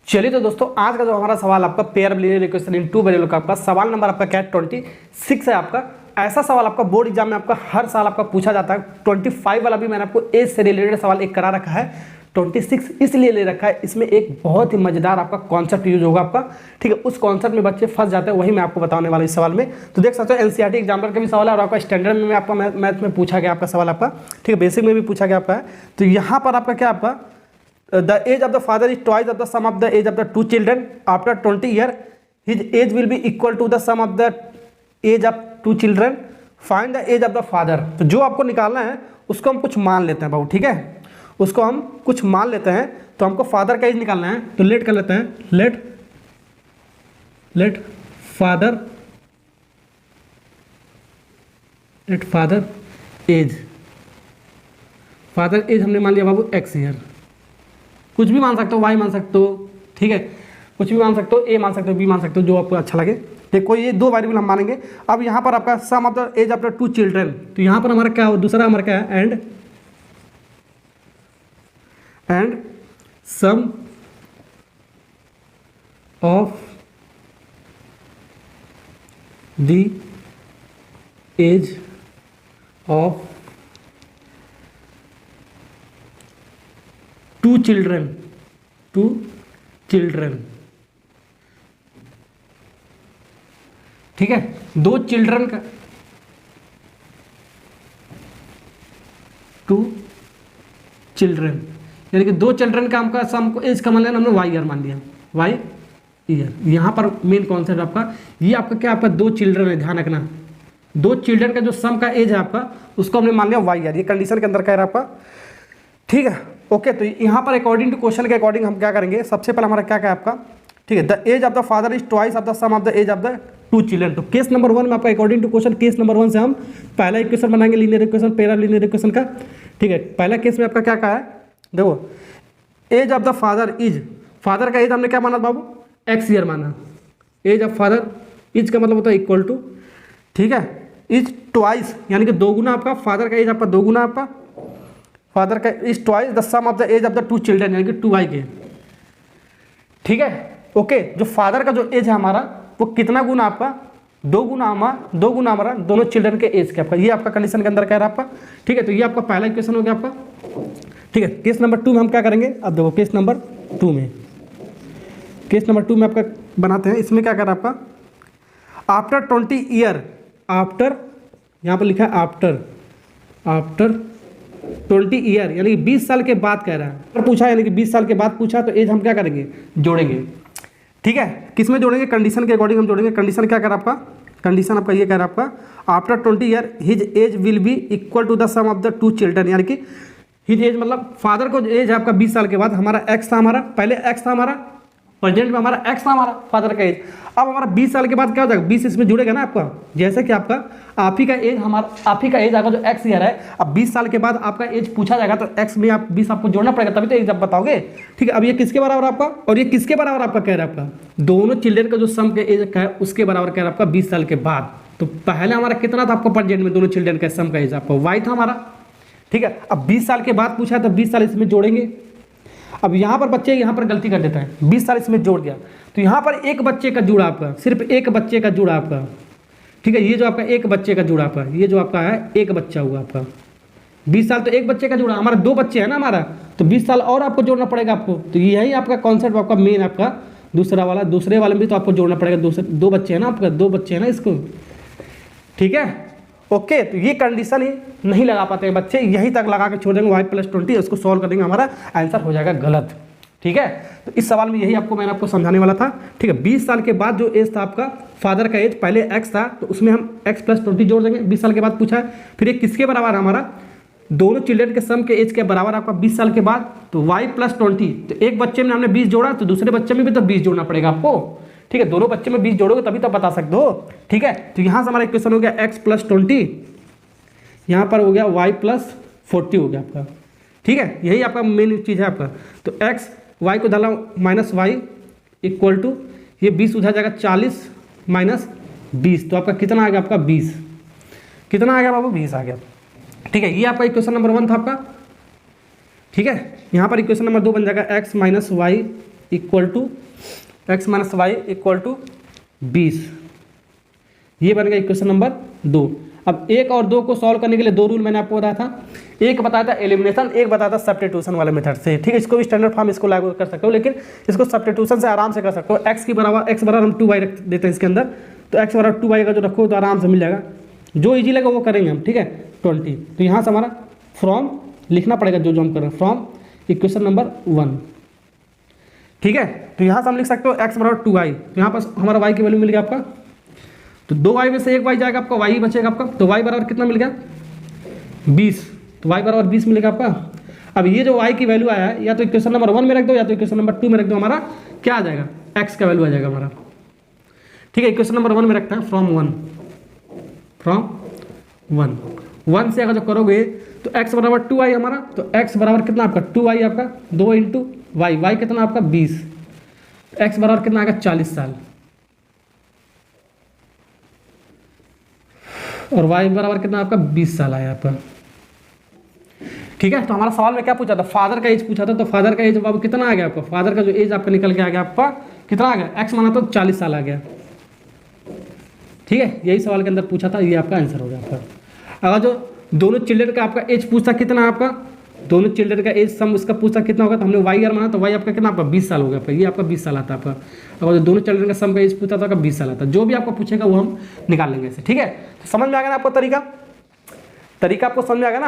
चलिए तो दोस्तों, आज का जो हमारा सवाल आपका pair linear equation in two variable का आपका सवाल नंबर आपका क्या है 26 है आपका। ऐसा सवाल आपका बोर्ड एग्जाम में आपका हर साल आपका पूछा जाता है। 25 वाला भी मैंने आपको एज से रिलेटेड सवाल एक करा रखा है। 26 इसलिए ले रखा है, इसमें एक बहुत ही मजेदार आपका कॉन्सेप्ट यूज होगा आपका। ठीक है, उस कॉन्सेप्ट में बच्चे फंस जाते हैं, वही मैं आपको बताने वाला इस सवाल में। तो देख सकते हो एनसीईआरटी एग्जाम्पल का भी सवाल है और आपका स्टैंडर्ड में आपका मैथ में पूछा गया आपका सवाल आपका। ठीक है, बेसिक में भी पूछा गया आपका है। तो यहाँ पर आपका क्या आपका the age of the father is twice of the sum of the age of the two children after 20 years. His age will be equal to the sum of the age of two children. Find the age of the father. तो जो आपको निकालना है उसको हम कुछ मान लेते हैं बाबू। ठीक है, उसको हम कुछ मान लेते हैं। तो हमको फादर का एज निकालना है, तो लेट कर लेते हैं। Let father age. Father age हमने मान लिया बाबू एक्स ईयर। कुछ भी मान सकते हो, वाई मान सकते हो, ठीक है, कुछ भी मान सकते हो, ए मान सकते हो, बी मान सकते हो, जो आपको अच्छा लगे। देखो ये दो वेरिएबल हम मानेंगे। अब यहाँ पर आपका sum of the age of the two children, तो यहाँ पर हमारा क्या हो, दूसरा हमारा क्या है, and sum of the age of two children. ठीक है, दो चिल्ड्रन का, टू चिल्ड्रन यानी कि दो चिल्ड्रन का हमका सम को एज का मान लिया हमने वाई ईयर मान लिया, वाई ईयर। यहाँ पर मेन कॉन्सेप्ट आपका ये आपका क्या, आपका दो चिल्ड्रन है, ध्यान रखना। दो चिल्ड्रन का जो सम का एज है आपका उसको हमने मान लिया वाई ईयर। ये कंडीशन के अंदर कह रहा है आपका। ठीक है, ओके। तो यहाँ पर अकॉर्डिंग टू क्वेश्चन के अकॉर्डिंग हम क्या करेंगे, सबसे पहले हमारा क्या है आपका, ठीक है, the age of the father is twice of the sum of the age of the two children. तो केस नंबर 1 में आपका according to question case number 1 से हम पहला इक्वेशन बनाएंगे linear equation, pair linear equation का। ठीक है, पहला केस में आपका क्या कहा है, देखो age of the father is, father का एज हमने क्या माना बाबू, एक्स ईयर माना। एज ऑफ फादर इज का मतलब होता है इक्वल टू, ठीक है, इज ट्वाइस यानी कि दो गुना आपका, फादर का एज आपका दो गुना आपका, फादर का is twice the sum of the age of the two children यानी कि 2y के। ठीक है, ओके। जो फादर का जो एज है हमारा वो कितना गुना आपका, दो गुना हमारा दोनों चिल्ड्रन के एज के आपका। ये आपका कंडीशन के अंदर कह रहा है आपका। ठीक है, तो ये आपका पहला इक्वेशन हो गया आपका। ठीक है, केस नंबर 2 में हम क्या करेंगे, अब देखो केस नंबर 2 में आपका बनाते हैं। इसमें क्या कर रहा है आपका, आफ्टर 20 ईयर, आफ्टर यहाँ पर लिखा है आफ्टर 20 ईयर यानी कि 20 साल के बाद कह रहा है। अगर पूछा यानी कि 20 साल के बाद पूछा तो एज हम क्या करेंगे, जोड़ेंगे। ठीक है, किस में जोड़ेंगे, कंडीशन के अकॉर्डिंग हम जोड़ेंगे। कंडीशन क्या कर रहा है आपका, कंडीशन आपका ये कह रहा है आपका, after 20 year his age will be equal to the sum of the two children यानी कि हिज एज मतलब फादर को एज है आपका 20 साल के बाद, हमारा एक्स था, हमारा पहले एक्स था, हमारा प्रेजेंट में हमारा एक्स था हमारा फादर का एज। अब हमारा 20 साल के बाद क्या हो जाएगा, 20 इसमें जुड़ेगा ना आपका, जैसे कि आपका आप ही का एज आएगा जो एक्स ईयर है। अब 20 साल के बाद आपका एज पूछा जाएगा तो एक्स में आप 20 आपको जोड़ना पड़ेगा, तभी तो एज आप बताओगे। ठीक है, अब ये किसके बराबर आपका, और ये किसके बराबर आपका कह रहा है आपका, दोनों चिल्ड्रन का जो सम के एज का है उसके बराबर कह रहा है आपका 20 साल के बाद। तो पहले हमारा कितना था आपको प्रेजेंट में दोनों चिल्ड्रन का सम का एज आपका वाई था हमारा। ठीक है, अब 20 साल के बाद पूछा है तो 20 साल इसमें जोड़ेंगे। अब यहाँ पर बच्चे यहाँ पर गलती कर देता है, 20 साल इसमें जोड़ दिया तो यहाँ पर एक बच्चे का जुड़ा आपका, सिर्फ एक बच्चे का जुड़ा आपका। ठीक है, ये जो आपका एक बच्चे का जुड़ा आपका, ये जो आपका है एक बच्चा हुआ आपका। 20 साल तो एक बच्चे का जुड़ा, हमारा दो बच्चे हैं ना हमारा, तो 20 साल और आपको जोड़ना पड़ेगा आपको। तो यही आपका कॉन्सेप्ट आपका मेन आपका दूसरे वाले में भी तो आपको जोड़ना पड़ेगा। दो बच्चे हैं ना आपका, दो बच्चे हैं ना इसको। ठीक है, ओके। तो ये कंडीशन ही नहीं लगा पाते हैं बच्चे, यहीं तक लगा के छोड़ देंगे y + 20, उसको सॉल्व कर देंगे, हमारा आंसर हो जाएगा गलत। ठीक है, तो इस सवाल में यही मैंने आपको समझाने वाला था। ठीक है, 20 साल के बाद जो एज था आपका फादर का एज, पहले x था तो उसमें हम x + 20 जोड़ देंगे। 20 साल के बाद पूछा है, फिर ये किसके बराबर हमारा, दोनों चिल्ड्रन के सम के एज के बराबर आपका 20 साल के बाद, तो y + 20। तो एक बच्चे में हमने 20 जोड़ा तो दूसरे बच्चे में भी तो 20 जोड़ना पड़ेगा आपको। ठीक है, दोनों बच्चे में 20 जोड़ोगे तभी तो बता सकते हो। ठीक है, तो यहाँ से हमारा इक्वेशन हो गया x + 20, यहाँ पर हो गया y + 40 हो गया आपका। ठीक है, यही आपका मेन चीज़ है आपका। तो x y को डाला -y इक्वल टू ये 20 उधर जाएगा 40 - 20, तो आपका कितना आ गया आपका 20। कितना आ गया बाबू, 20 आ गया। ठीक है, ये आपका इक्वेशन नंबर 1 था आपका। ठीक है, यहाँ पर इक्वेशन नंबर 2 बन जाएगा x - y equal to x minus y equal to 20। ये बन गया इक्वेशन नंबर 2। अब 1 और 2 को सॉल्व करने के लिए 2 रूल मैंने आपको बताया था। एक बताया था एलिमिनेशन, एक बताया था सब्स्टिट्यूशन वाले मेथड से। ठीक है, इसको भी स्टैंडर्ड फॉर्म इसको लागू कर सकते हो, लेकिन इसको सब्स्टिट्यूशन से आराम से कर सकते हो। एक्स बराबर हम 2y रख देते हैं इसके अंदर, तो एक्स बराबर 2y का जो रखो तो आराम से मिल जाएगा। जो ईजी लगा वो करेंगे हम। ठीक है, 20। तो यहाँ से हमारा फ्रॉम लिखना पड़ेगा जो हम कर रहे हैं, फ्रॉम इक्वेशन नंबर 1। ठीक है, तो यहाँ से हम लिख सकते हो एक्स बराबर 2y। तो यहाँ पर हमारा y की वैल्यू मिल गया आपका, तो 2y में से 1y जाएगा आपका, y ही बचेगा आपका। तो y बराबर कितना मिल गया 20। तो y बराबर 20 मिलेगा आपका। अब ये जो y की वैल्यू आया है, या तो इक्वेशन नंबर 1 में रख दो या तो इक्वेशन नंबर 2 में रख दो, हमारा क्या आ जाएगा x का वैल्यू आ जाएगा हमारा। ठीक है, इक्वेशन नंबर 1 में रखता है फ्रॉम 1 से अगर जो करोगे तो x बराबर 2y हमारा, तो x बराबर कितना आपका 2y आपका 2 इंटू y कितना आपका 20, x बराबर कितना आएगा 40 साल, और y बराबर कितना आपका 20 साल आया आपका। ठीक है, तो हमारा सवाल में क्या पूछा था, फादर का एज पूछा था। तो फादर का एज बाबू कितना आ गया आपका, फादर का जो एज आपका निकल के आ गया आपका कितना आ गया, x माना तो 40 साल आ गया। ठीक है, यही सवाल के अंदर पूछा था, ये आपका आंसर हो गया आपका। अगर जो दोनों चिल्ड्रन का आपका एज पूछता कितना आपका, दोनों चिल्ड्रन का एज सम उसका पूछता कितना होगा, तो हमने y माना तो y आपका कितना आपका 20 साल हो गया आपका, ये आपका 20 साल आता है आपका। अगर जो दोनों चिल्ड्रन का सम का एज पूछता था आपका 20 साल आता है। जो भी आपको पूछेगा वो हम निकाल लेंगे इसे। ठीक है, तो समझ में आ गया ना आपको तरीका आपको समझ में आ गया ना।